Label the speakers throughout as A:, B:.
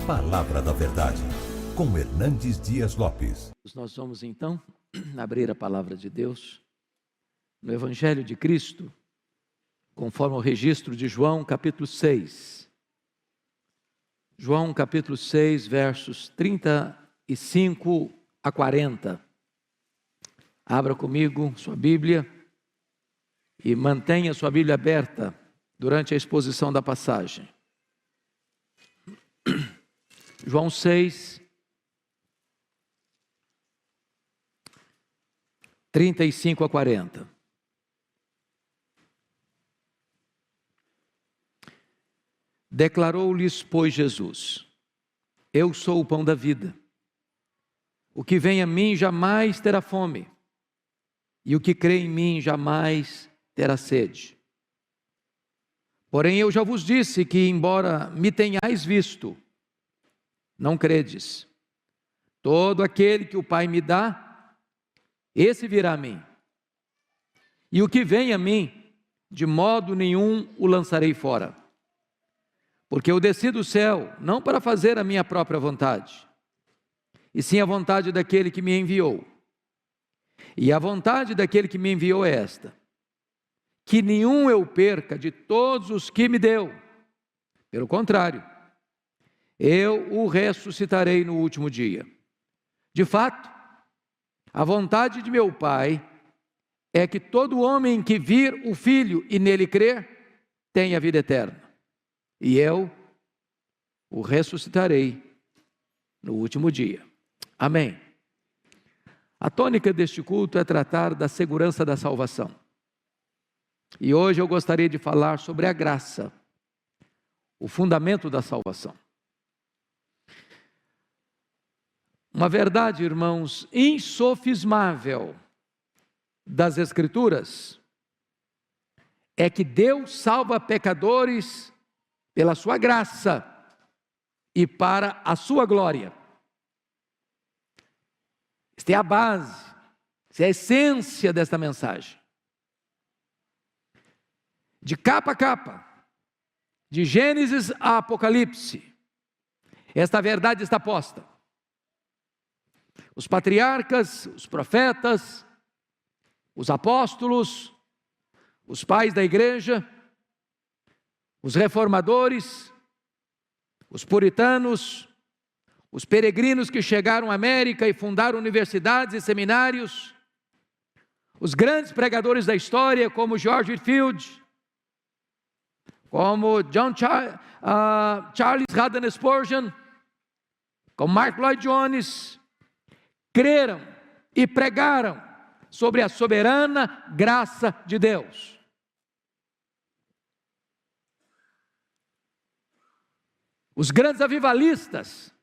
A: Palavra da Verdade, com Hernandes Dias Lopes.
B: Nós vamos então abrir a palavra de Deus no Evangelho de Cristo, conforme o registro de João capítulo 6. João capítulo 6, versos 35 a 40. Abra comigo sua Bíblia e mantenha sua Bíblia aberta durante a exposição da passagem. João 6, 35 a 40. Declarou-lhes, pois, Jesus: Eu sou o pão da vida. O que vem a mim jamais terá fome, e o que crê em mim jamais terá sede. Porém, eu já vos disse que, embora me tenhais visto, não credes. Todo aquele que o Pai me dá, esse virá a mim. E o que vem a mim, de modo nenhum o lançarei fora. Porque eu desci do céu, não para fazer a minha própria vontade, e sim a vontade daquele que me enviou. E a vontade daquele que me enviou é esta: que nenhum eu perca de todos os que me deu. Pelo contrário, eu o ressuscitarei no último dia. De fato, a vontade de meu Pai é que todo homem que vir o Filho e nele crer, tenha vida eterna. E eu o ressuscitarei no último dia. Amém. A tônica deste culto é tratar da segurança da salvação. E hoje eu gostaria de falar sobre a graça, o fundamento da salvação. Uma verdade, irmãos, insofismável das Escrituras é que Deus salva pecadores pela sua graça e para a sua glória. Esta é a base, esta é a essência desta mensagem. De capa a capa, de Gênesis a Apocalipse, esta verdade está posta. Os patriarcas, os profetas, os apóstolos, os pais da igreja, os reformadores, os puritanos, os peregrinos que chegaram à América e fundaram universidades e seminários, os grandes pregadores da história como George Whitefield, como Charles Haddon Spurgeon, como Mark Lloyd Jones, creram e pregaram sobre a soberana graça de Deus. Os grandes avivalistas,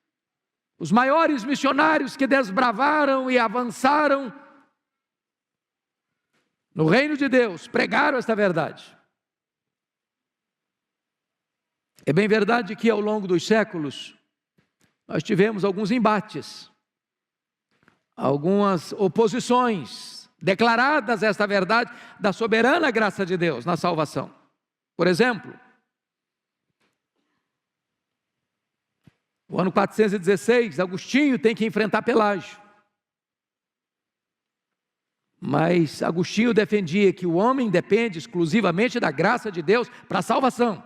B: os maiores missionários que desbravaram e avançaram no reino de Deus, pregaram esta verdade. É bem verdade que ao longo dos séculos nós tivemos alguns embates, algumas oposições declaradas a esta verdade da soberana graça de Deus na salvação. Por exemplo, no ano 416, Agostinho tem que enfrentar Pelágio. Mas Agostinho defendia que o homem depende exclusivamente da graça de Deus para a salvação.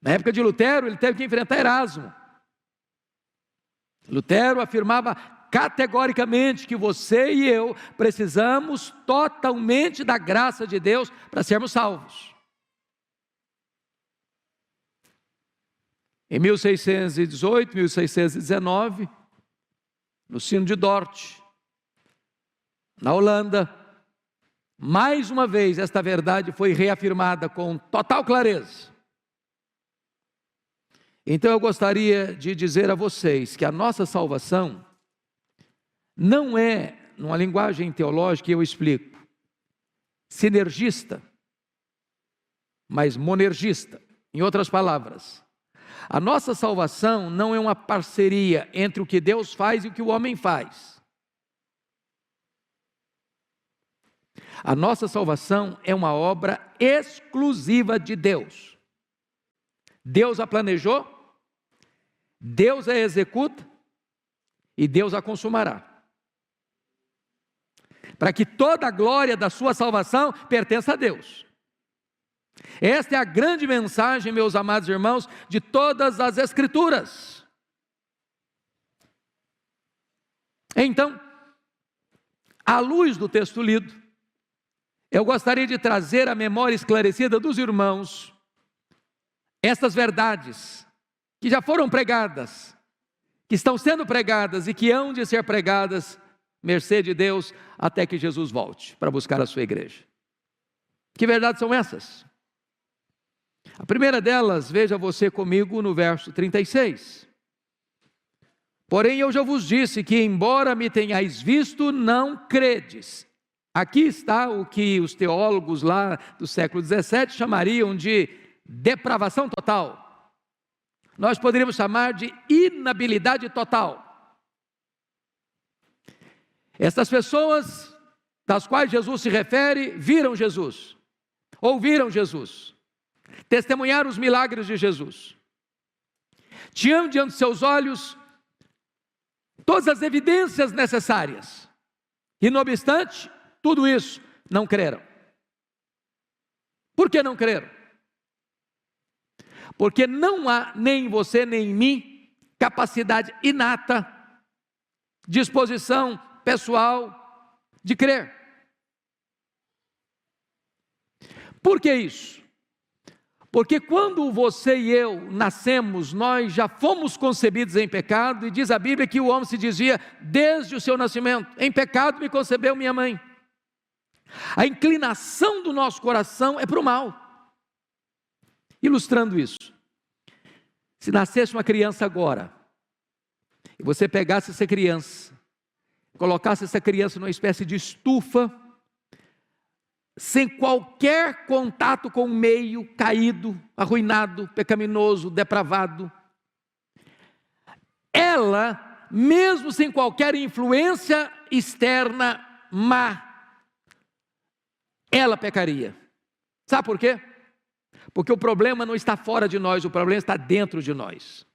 B: Na época de Lutero, ele teve que enfrentar Erasmo. Lutero afirmava categoricamente que você e eu precisamos totalmente da graça de Deus para sermos salvos. Em 1618, 1619, no Sino de Dort, na Holanda, mais uma vez esta verdade foi reafirmada com total clareza. Então eu gostaria de dizer a vocês que a nossa salvação não é, numa linguagem teológica, eu explico, sinergista, mas monergista. Em outras palavras, a nossa salvação não é uma parceria entre o que Deus faz e o que o homem faz. A nossa salvação é uma obra exclusiva de Deus. Deus a planejou, Deus a executa e Deus a consumará, para que toda a glória da sua salvação pertença a Deus. Esta é a grande mensagem, meus amados irmãos, de todas as Escrituras. Então, à luz do texto lido, eu gostaria de trazer à memória esclarecida dos irmãos estas verdades que já foram pregadas, que estão sendo pregadas e que hão de ser pregadas, mercê de Deus, até que Jesus volte para buscar a sua igreja. Que verdades são essas? A primeira delas, veja você comigo no verso 36. Porém eu já vos disse que, embora me tenhais visto, não credes. Aqui está o que os teólogos lá do século XVII chamariam de depravação total. Nós poderíamos chamar de inabilidade total. Estas pessoas das quais Jesus se refere, viram Jesus, ouviram Jesus, testemunharam os milagres de Jesus, tinham diante de seus olhos todas as evidências necessárias, e não obstante tudo isso, não creram. Por que não creram? Porque não há nem em você nem em mim capacidade inata, disposição pessoal de crer. Por que isso? Porque quando você e eu nascemos, nós já fomos concebidos em pecado, e diz a Bíblia que o homem se dizia desde o seu nascimento: em pecado me concebeu minha mãe. A inclinação do nosso coração é para o mal. Ilustrando isso, se nascesse uma criança agora, e você pegasse essa criança, colocasse essa criança numa espécie de estufa, sem qualquer contato com o meio, caído, arruinado, pecaminoso, depravado, ela, mesmo sem qualquer influência externa má, ela pecaria. Sabe por quê? Porque o problema não está fora de nós, o problema está dentro de nós.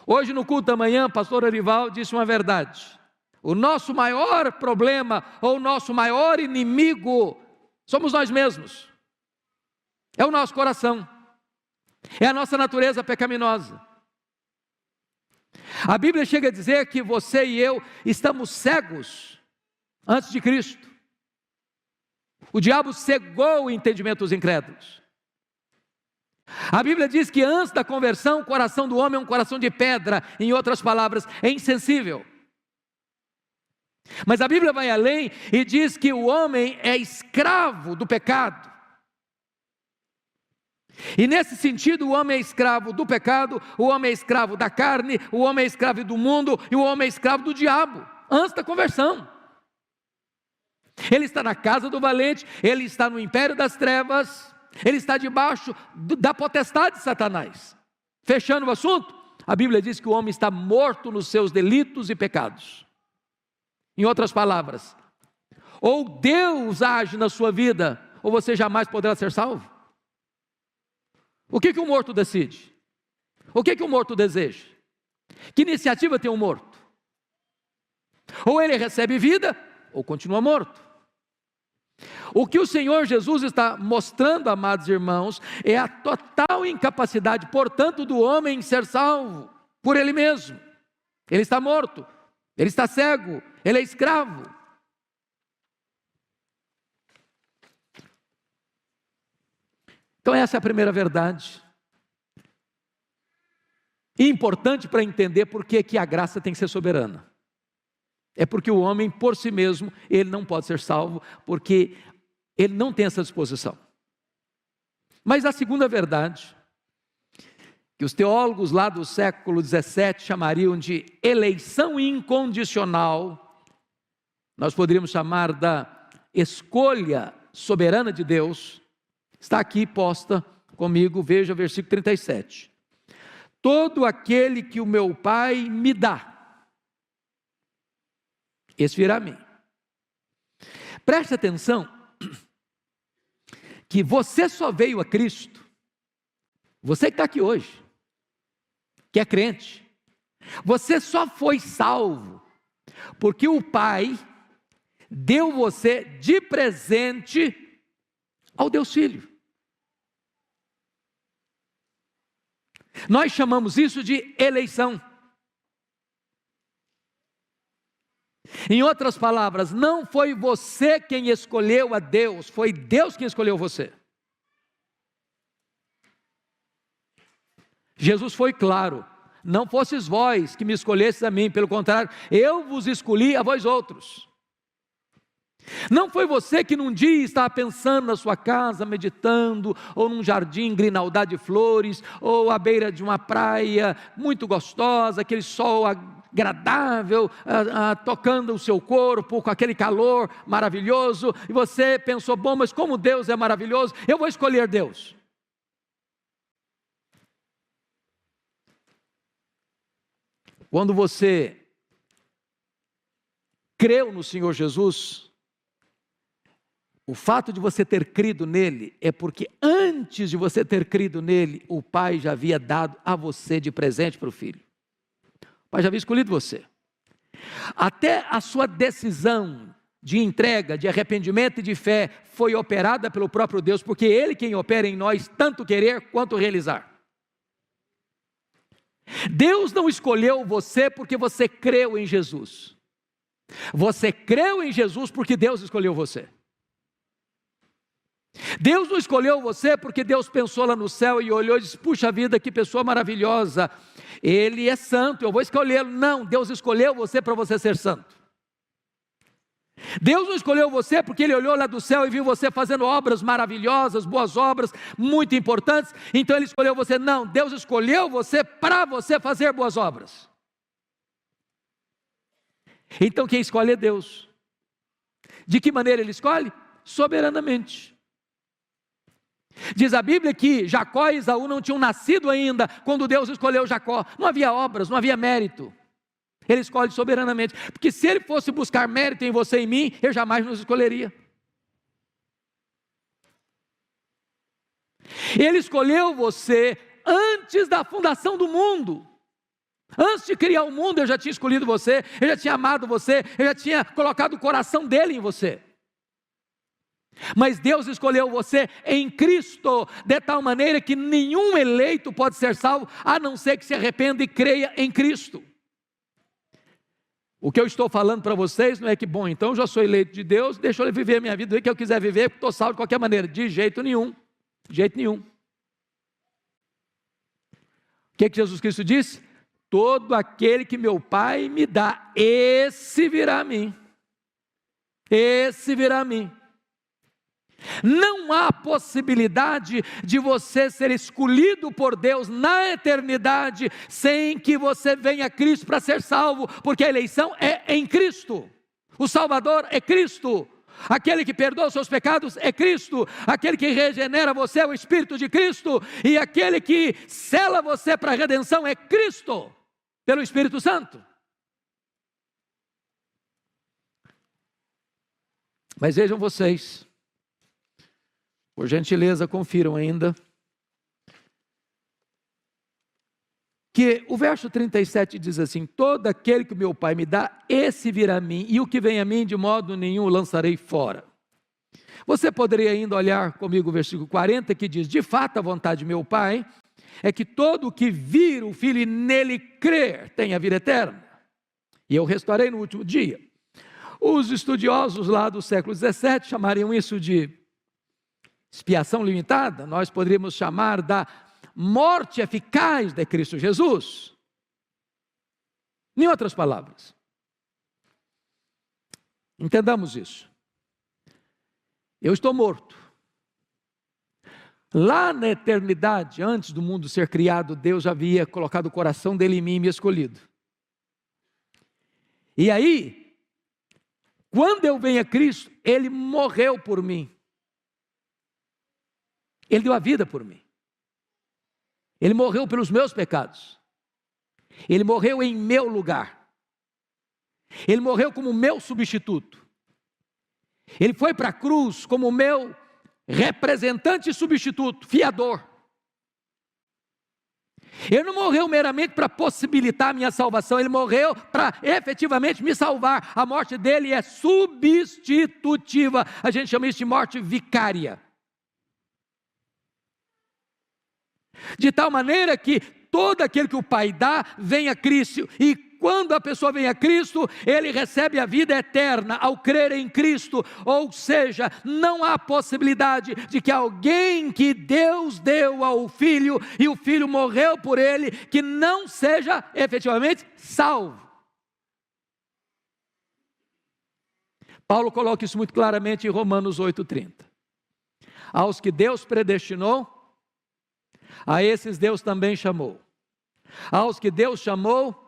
B: Hoje no culto da manhã, pastor Arival disse uma verdade: o nosso maior problema, ou o nosso maior inimigo, somos nós mesmos, é o nosso coração, é a nossa natureza pecaminosa. A Bíblia chega a dizer que você e eu estamos cegos antes de Cristo. O diabo cegou o entendimento dos incrédulos. A Bíblia diz que antes da conversão, o coração do homem é um coração de pedra, em outras palavras, é insensível. Mas a Bíblia vai além e diz que o homem é escravo do pecado. E nesse sentido, o homem é escravo do pecado, o homem é escravo da carne, o homem é escravo do mundo e o homem é escravo do diabo, antes da conversão. Ele está na casa do valente, ele está no império das trevas, ele está debaixo da potestade de Satanás. Fechando o assunto, a Bíblia diz que o homem está morto nos seus delitos e pecados. Em outras palavras, ou Deus age na sua vida, ou você jamais poderá ser salvo. O que o morto decide? O que o morto deseja? Que iniciativa tem o morto? Ou ele recebe vida, ou continua morto. O que o Senhor Jesus está mostrando, amados irmãos, é a total incapacidade, portanto, do homem em ser salvo por ele mesmo. Ele está morto, ele está cego, ele é escravo. Então essa é a primeira verdade. E importante para entender por que a graça tem que ser soberana. É porque o homem, por si mesmo, ele não pode ser salvo, porque ele não tem essa disposição. Mas a segunda verdade, que os teólogos lá do século XVII chamariam de eleição incondicional, nós poderíamos chamar da escolha soberana de Deus, está aqui posta comigo, veja o versículo 37. Todo aquele que o meu Pai me dá, esse virá a mim. Preste atenção, que você só veio a Cristo Você que está aqui hoje, que é crente, você só foi salvo porque o Pai deu você de presente ao Deus Filho. Nós chamamos isso de eleição. Em outras palavras, não foi você quem escolheu a Deus, foi Deus quem escolheu você. Jesus foi claro: não fostes vós que me escolhestes a mim, pelo contrário, eu vos escolhi a vós outros. Não foi você que num dia estava pensando na sua casa, meditando, ou num jardim grinaldado de flores, ou à beira de uma praia muito gostosa, aquele sol agradável, tocando o seu corpo, com aquele calor maravilhoso, e você pensou: bom, mas como Deus é maravilhoso, eu vou escolher Deus. Quando você creu no Senhor Jesus, o fato de você ter crido nele é porque antes de você ter crido nele, o Pai já havia dado a você de presente para o Filho. O Pai já havia escolhido você. Até a sua decisão de entrega, de arrependimento e de fé foi operada pelo próprio Deus, porque é Ele quem opera em nós tanto querer quanto realizar. Deus não escolheu você porque você creu em Jesus. Você creu em Jesus porque Deus escolheu você. Deus não escolheu você porque Deus pensou lá no céu e olhou e disse: puxa vida, que pessoa maravilhosa, ele é santo, eu vou escolhê-lo. Não, Deus escolheu você para você ser santo. Deus não escolheu você porque Ele olhou lá do céu e viu você fazendo obras maravilhosas, boas obras, muito importantes, então Ele escolheu você. Não, Deus escolheu você para você fazer boas obras. Então quem escolhe é Deus. De que maneira Ele escolhe? Soberanamente. Diz a Bíblia que Jacó e Esaú não tinham nascido ainda quando Deus escolheu Jacó. Não havia obras, não havia mérito. Ele escolhe soberanamente, porque se Ele fosse buscar mérito em você e em mim, Ele jamais nos escolheria. Ele escolheu você antes da fundação do mundo. Antes de criar o mundo, Ele já tinha escolhido você, Ele já tinha amado você, Ele já tinha colocado o coração dEle em você. Mas Deus escolheu você em Cristo, de tal maneira que nenhum eleito pode ser salvo, a não ser que se arrependa e creia em Cristo. O que eu estou falando para vocês não é que, bom, então eu já sou eleito de Deus, deixa eu viver a minha vida, o que eu quiser viver, porque estou salvo de qualquer maneira. De jeito nenhum, de jeito nenhum. O que Jesus Cristo disse? Todo aquele que meu Pai me dá, esse virá a mim. Esse virá a mim. Não há possibilidade de você ser escolhido por Deus na eternidade sem que você venha a Cristo para ser salvo, porque a eleição é em Cristo. O Salvador é Cristo. Aquele que perdoa os seus pecados é Cristo. Aquele que regenera você é o Espírito de Cristo. E aquele que sela você para a redenção é Cristo, pelo Espírito Santo. Mas vejam vocês, por gentileza, confiram ainda, que o verso 37 diz assim: todo aquele que o meu Pai me dá, esse virá a mim, e o que vem a mim de modo nenhum o lançarei fora. Você poderia ainda olhar comigo o versículo 40, que diz: de fato a vontade de meu Pai é que todo o que vir o Filho e nele crer tenha vida eterna, e eu restarei no último dia. Os estudiosos lá do século 17 chamariam isso de expiação limitada. Nós poderíamos chamar da morte eficaz de Cristo Jesus. Em outras palavras, entendamos isso. Eu estou morto. Lá na eternidade, antes do mundo ser criado, Deus havia colocado o coração dele em mim e me escolhido. E aí, quando eu venho a Cristo, Ele morreu por mim. Ele deu a vida por mim. Ele morreu pelos meus pecados. Ele morreu em meu lugar. Ele morreu como meu substituto. Ele foi para a cruz como meu representante e substituto, fiador. Ele não morreu meramente para possibilitar a minha salvação, ele morreu para efetivamente me salvar. A morte dele é substitutiva, a gente chama isso de morte vicária. De tal maneira que todo aquele que o Pai dá, vem a Cristo, e quando a pessoa vem a Cristo, ele recebe a vida eterna ao crer em Cristo. Ou seja, não há possibilidade de que alguém que Deus deu ao Filho, e o Filho morreu por ele, que não seja efetivamente salvo. Paulo coloca isso muito claramente em Romanos 8,30. Aos que Deus predestinou, a esses Deus também chamou. Aos que Deus chamou,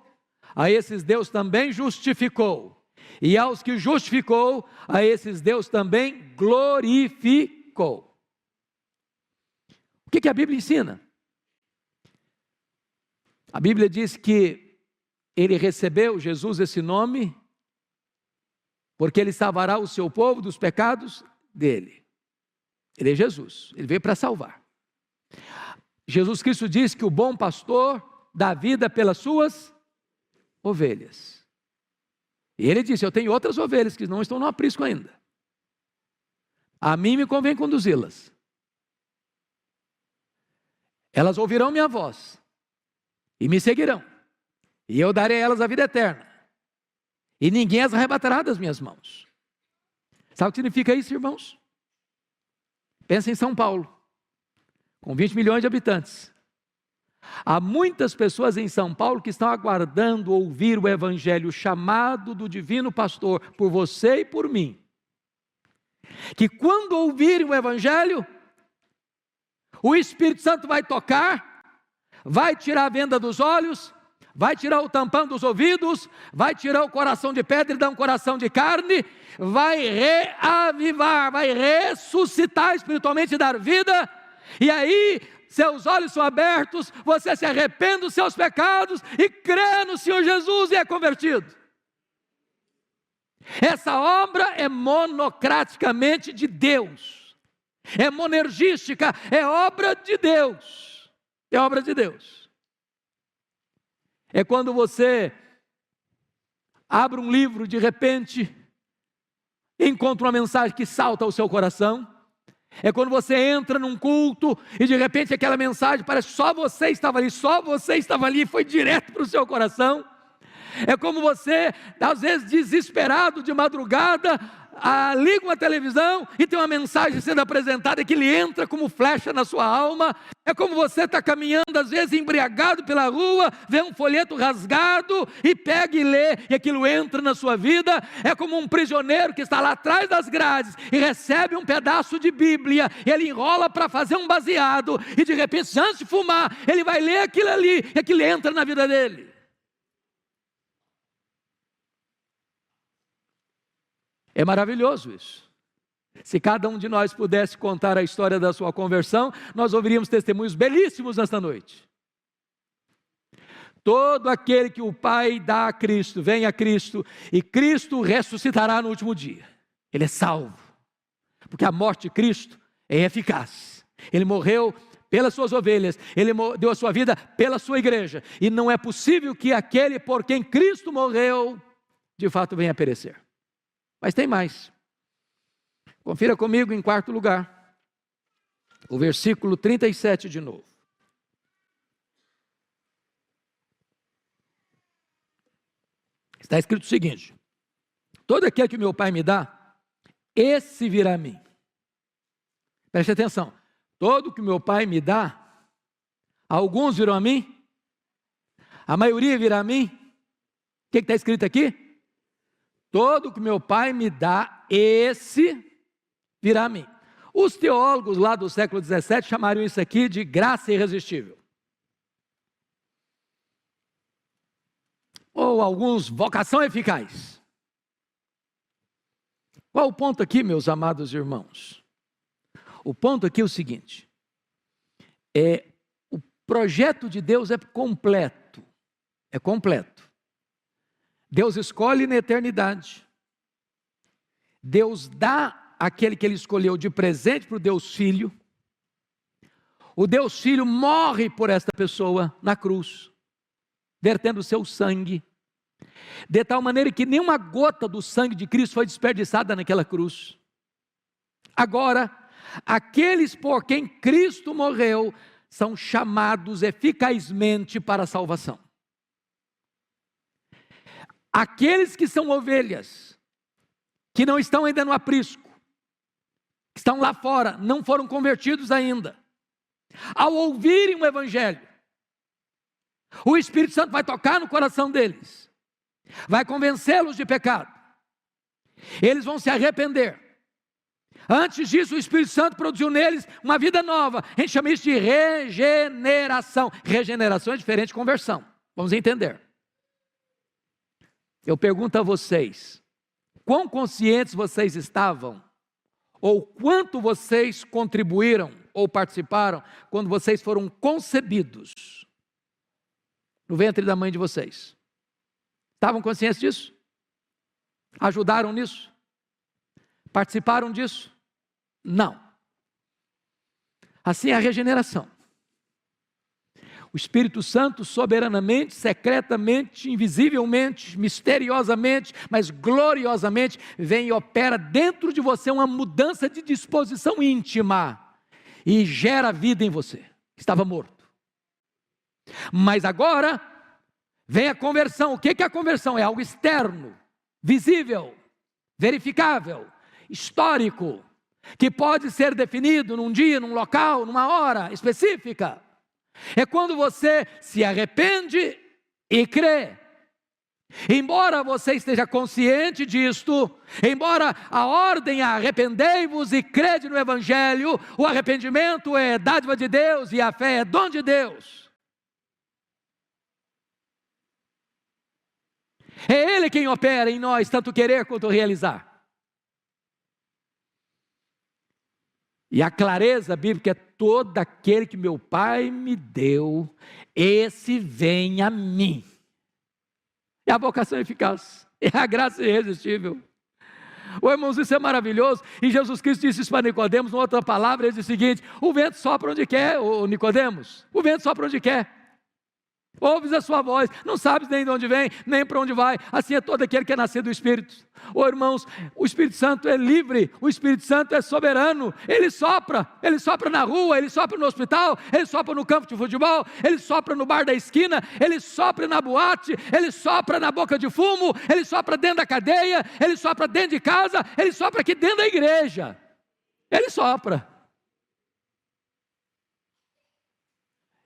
B: a esses Deus também justificou. E aos que justificou, a esses Deus também glorificou. O que a Bíblia ensina? A Bíblia diz que ele recebeu, Jesus, esse nome, porque ele salvará o seu povo dos pecados dele. Ele é Jesus, ele veio para salvar. Jesus Cristo diz que o bom pastor dá vida pelas suas ovelhas. E ele disse: eu tenho outras ovelhas que não estão no aprisco ainda. A mim me convém conduzi-las. Elas ouvirão minha voz e me seguirão. E eu darei a elas a vida eterna. E ninguém as arrebatará das minhas mãos. Sabe o que significa isso, irmãos? Pensa em São Paulo, com 20 milhões de habitantes. Há muitas pessoas em São Paulo que estão aguardando ouvir o evangelho chamado do divino pastor por você e por mim. Que quando ouvirem o evangelho, o Espírito Santo vai tocar, vai tirar a venda dos olhos, vai tirar o tampão dos ouvidos, vai tirar o coração de pedra e dar um coração de carne, vai reavivar, vai ressuscitar espiritualmente e dar vida, e aí seus olhos são abertos, você se arrepende dos seus pecados e crê no Senhor Jesus e é convertido. Essa obra é monocraticamente de Deus, é monergística, é obra de Deus, é obra de Deus. É quando você abre um livro, de repente encontra uma mensagem que salta ao seu coração. É quando você entra num culto e de repente aquela mensagem parece que só você estava ali e foi direto para o seu coração. É como você, às vezes desesperado de madrugada, liga uma televisão e tem uma mensagem sendo apresentada que lhe entra como flecha na sua alma. É como você está caminhando, às vezes embriagado pela rua, vê um folheto rasgado e pega e lê, e aquilo entra na sua vida. É como um prisioneiro que está lá atrás das grades e recebe um pedaço de Bíblia, ele enrola para fazer um baseado, e de repente, antes de fumar, ele vai ler aquilo ali, e aquilo entra na vida dele. É maravilhoso isso. Se cada um de nós pudesse contar a história da sua conversão, nós ouviríamos testemunhos belíssimos nesta noite. Todo aquele que o Pai dá a Cristo, vem a Cristo, e Cristo ressuscitará no último dia. Ele é salvo, porque a morte de Cristo é eficaz. Ele morreu pelas suas ovelhas, ele deu a sua vida pela sua igreja, e não é possível que aquele por quem Cristo morreu, de fato venha a perecer. Mas tem mais. Confira comigo em quarto lugar, o versículo 37 de novo. Está escrito o seguinte: todo aquele que meu Pai me dá, esse virá a mim. Preste atenção. Todo que meu Pai me dá, alguns virão a mim, a maioria virá a mim. O que está escrito aqui? Todo que meu Pai me dá, esse virá a mim. Os teólogos lá do século 17 chamaram isso aqui de graça irresistível. Ou alguns, vocação eficaz. Qual o ponto aqui, meus amados irmãos? O ponto aqui é o seguinte: o projeto de Deus é completo. É completo. Deus escolhe na eternidade. Deus dá aquele que Ele escolheu de presente para o Deus Filho. o Deus Filho morre por esta pessoa na cruz, vertendo o seu sangue, de tal maneira que nenhuma gota do sangue de Cristo foi desperdiçada naquela cruz. Agora, aqueles por quem Cristo morreu são chamados eficazmente para a salvação. Aqueles que são ovelhas, que não estão ainda no aprisco, que estão lá fora, não foram convertidos ainda, ao ouvirem o Evangelho, o Espírito Santo vai tocar no coração deles, vai convencê-los de pecado, eles vão se arrepender. Antes disso, o Espírito Santo produziu neles uma vida nova. A gente chama isso de regeneração. Regeneração é diferente de conversão. Vamos entender. Eu pergunto a vocês, quão conscientes vocês estavam, ou quanto vocês contribuíram ou participaram quando vocês foram concebidos no ventre da mãe de vocês? Estavam conscientes disso? Ajudaram nisso? Participaram disso? Não. Assim é a regeneração. O Espírito Santo soberanamente, secretamente, invisivelmente, misteriosamente, mas gloriosamente, vem e opera dentro de você uma mudança de disposição íntima e gera vida em você. Estava morto. Mas agora vem a conversão. O que é a conversão? É algo externo, visível, verificável, histórico, que pode ser definido num dia, num local, numa hora específica. É quando você se arrepende e crê. Embora você esteja consciente disto, embora a ordem é arrependei-vos e crede no Evangelho, o arrependimento é dádiva de Deus e a fé é dom de Deus. É Ele quem opera em nós, tanto querer quanto realizar. E a clareza bíblica é: todo aquele que meu Pai me deu, esse vem a mim. É a vocação eficaz, é a graça irresistível. Irmãos, isso é maravilhoso. E Jesus Cristo disse isso para Nicodemos, numa outra palavra, ele diz o seguinte: o vento sopra onde quer, ô Nicodemos, o vento sopra onde quer. Ouves a sua voz, não sabes nem de onde vem, nem para onde vai. Assim é todo aquele que é nascido do Espírito. Irmãos, o Espírito Santo é livre, o Espírito Santo é soberano. Ele sopra na rua, ele sopra no hospital, ele sopra no campo de futebol, ele sopra no bar da esquina, ele sopra na boate, ele sopra na boca de fumo, ele sopra dentro da cadeia, ele sopra dentro de casa, ele sopra aqui dentro da igreja. Ele sopra.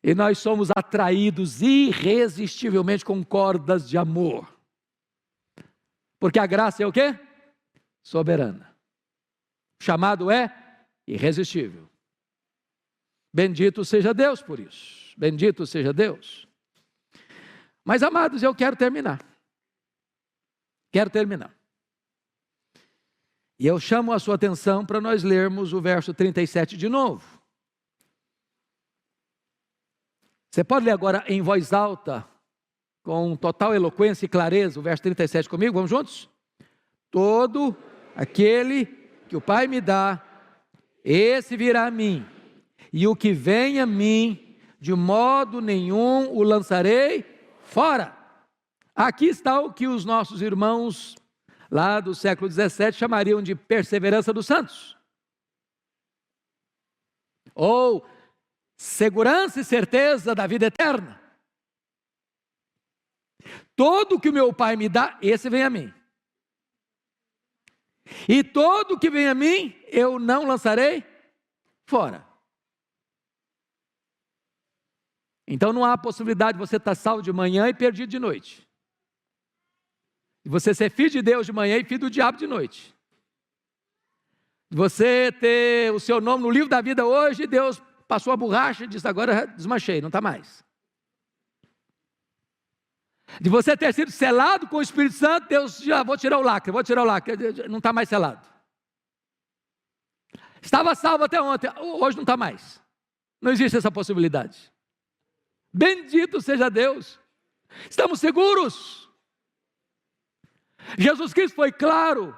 B: E nós somos atraídos irresistivelmente com cordas de amor. Porque a graça é o quê? Soberana. O chamado é irresistível. Bendito seja Deus por isso. Bendito seja Deus. Mas, amados, eu quero terminar. E eu chamo a sua atenção para nós lermos o verso 37 de novo. Você pode ler agora em voz alta, com total eloquência e clareza, o verso 37 comigo, vamos juntos? Todo aquele que o Pai me dá, esse virá a mim, e o que vem a mim, de modo nenhum o lançarei fora. Aqui está o que os nossos irmãos lá do século 17 chamariam de perseverança dos santos, ou segurança e certeza da vida eterna. Todo que o meu Pai me dá, esse vem a mim. E todo que vem a mim, eu não lançarei fora. Então não há possibilidade de você estar salvo de manhã e perdido de noite. De você ser filho de Deus de manhã e filho do diabo de noite. De você ter o seu nome no livro da vida hoje e Deus passou a borracha e disse: agora desmanchei, não está mais. De você ter sido selado com o Espírito Santo, Deus já vou tirar o lacre, não está mais selado. Estava salvo até ontem, hoje não está mais. Não existe essa possibilidade. Bendito seja Deus. Estamos seguros. Jesus Cristo foi claro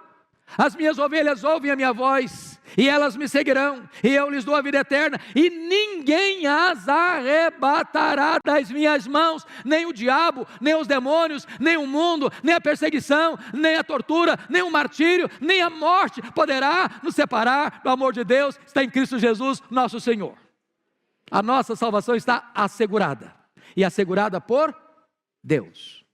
B: As minhas ovelhas ouvem a minha voz, e elas me seguirão, e eu lhes dou a vida eterna, e ninguém as arrebatará das minhas mãos, nem o diabo, nem os demônios, nem o mundo, nem a perseguição, nem a tortura, nem o martírio, nem a morte poderá nos separar do amor de Deus, está em Cristo Jesus, nosso Senhor. A nossa salvação está assegurada, e assegurada por Deus.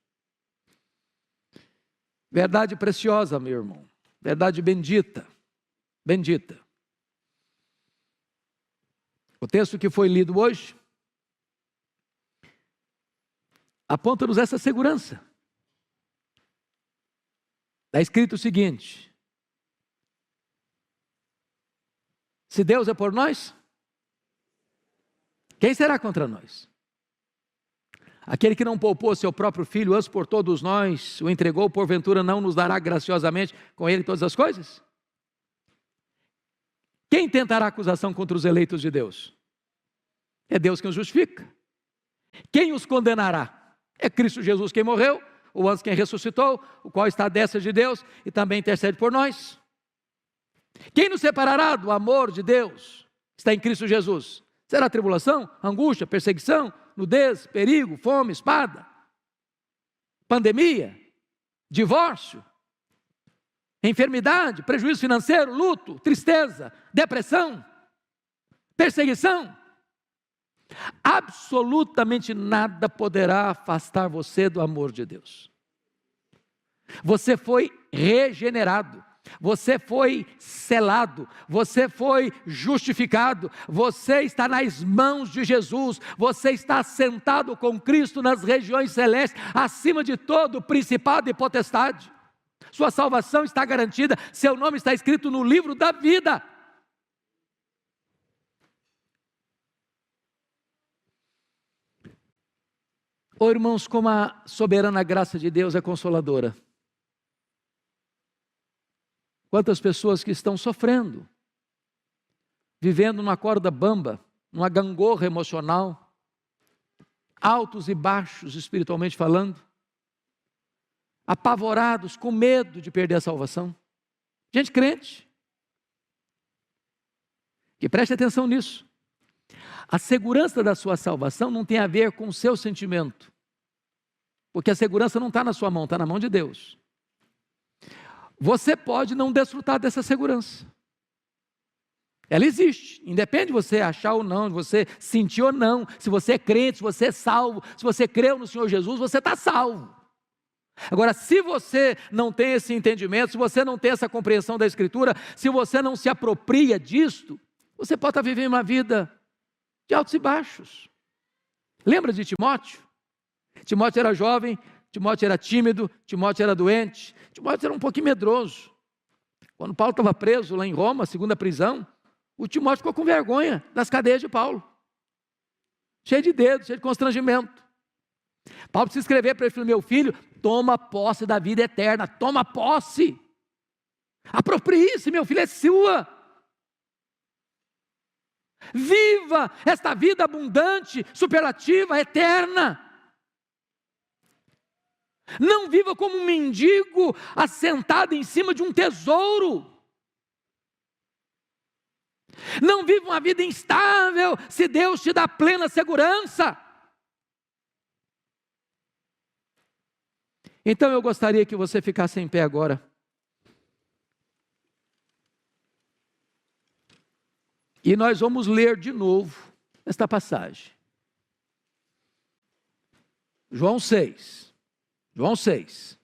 B: Verdade preciosa, meu irmão. Verdade bendita, bendita. O texto que foi lido hoje aponta-nos essa segurança. Está escrito o seguinte: se Deus é por nós, quem será contra nós? Aquele que não poupou seu próprio filho, antes por todos nós o entregou, porventura não nos dará graciosamente com ele todas as coisas? Quem tentará acusação contra os eleitos de Deus? É Deus quem os justifica. Quem os condenará? É Cristo Jesus quem morreu, ou antes quem ressuscitou, o qual está à destra de Deus e também intercede por nós. Quem nos separará do amor de Deus? Está em Cristo Jesus. Será tribulação, angústia, perseguição, nudez, perigo, fome, espada, pandemia, divórcio, enfermidade, prejuízo financeiro, luto, tristeza, depressão, perseguição. Absolutamente nada poderá afastar você do amor de Deus. Você foi regenerado. Você foi selado, você foi justificado, você está nas mãos de Jesus, você está sentado com Cristo nas regiões celestes, acima de todo principado e potestade. Sua salvação está garantida, seu nome está escrito no livro da vida. Oh, irmãos, como a soberana graça de Deus é consoladora. Quantas pessoas que estão sofrendo, vivendo numa corda bamba, numa gangorra emocional, altos e baixos espiritualmente falando, apavorados, com medo de perder a salvação. Gente crente, que preste atenção nisso. A segurança da sua salvação não tem a ver com o seu sentimento, porque a segurança não está na sua mão, está na mão de Deus. Você pode não desfrutar dessa segurança. Ela existe, independe de você achar ou não, de você sentir ou não, se você é crente, se você é salvo, se você creu no Senhor Jesus, você está salvo. Agora, se você não tem esse entendimento, se você não tem essa compreensão da Escritura, se você não se apropria disto, você pode estar vivendo uma vida de altos e baixos. Lembra de Timóteo? Timóteo era jovem, Timóteo era tímido, Timóteo era doente, Timóteo era um pouquinho medroso. Quando Paulo estava preso lá em Roma, segunda prisão, o Timóteo ficou com vergonha das cadeias de Paulo. Cheio de dedos, cheio de constrangimento. Paulo precisa escrever para ele, falou: meu filho, toma posse da vida eterna, toma posse. Aproprie-se, meu filho, é sua. Viva esta vida abundante, superlativa, eterna. Não viva como um mendigo assentado em cima de um tesouro. Não viva uma vida instável se Deus te dá plena segurança. Então eu gostaria que você ficasse em pé agora. E nós vamos ler de novo esta passagem. João 6. João 6.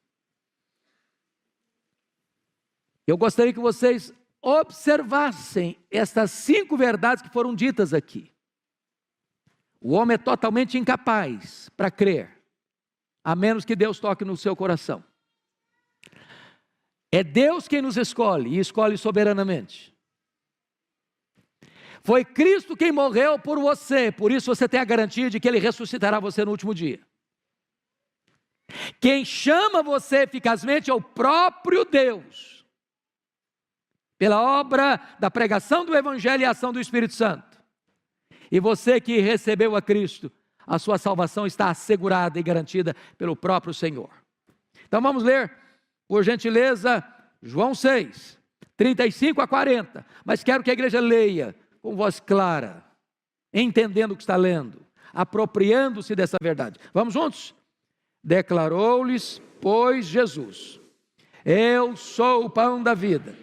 B: Eu gostaria que vocês observassem estas 5 verdades que foram ditas aqui. O homem é totalmente incapaz para crer, a menos que Deus toque no seu coração. É Deus quem nos escolhe, e escolhe soberanamente. Foi Cristo quem morreu por você, por isso você tem a garantia de que Ele ressuscitará você no último dia. Quem chama você eficazmente é o próprio Deus, pela obra da pregação do Evangelho e a ação do Espírito Santo. E você que recebeu a Cristo, a sua salvação está assegurada e garantida pelo próprio Senhor. Então vamos ler, por gentileza, João 6, 35 a 40. Mas quero que a igreja leia com voz clara, entendendo o que está lendo, apropriando-se dessa verdade. Vamos juntos? Declarou-lhes, pois, Jesus: eu sou o pão da vida.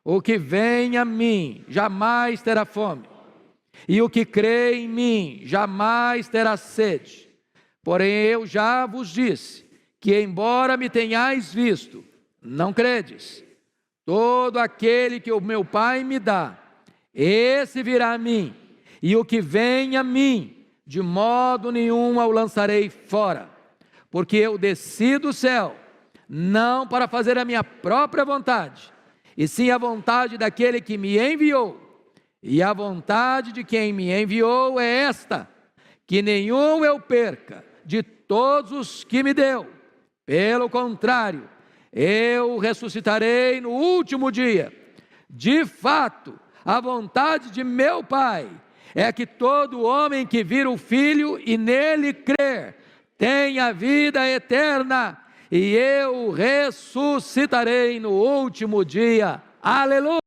B: O que vem a mim jamais terá fome, e o que crê em mim jamais terá sede. Porém eu já vos disse que, embora me tenhais visto, não credes. Todo aquele que o meu Pai me dá, esse virá a mim, e o que vem a mim, de modo nenhum o lançarei fora. Porque eu desci do céu, não para fazer a minha própria vontade, e sim a vontade daquele que me enviou. E a vontade de quem me enviou é esta: que nenhum eu perca de todos os que me deu. Pelo contrário, eu ressuscitarei no último dia. De fato, a vontade de meu Pai é que todo homem que vir o Filho e nele crer tenha vida eterna, e eu ressuscitarei no último dia. Aleluia!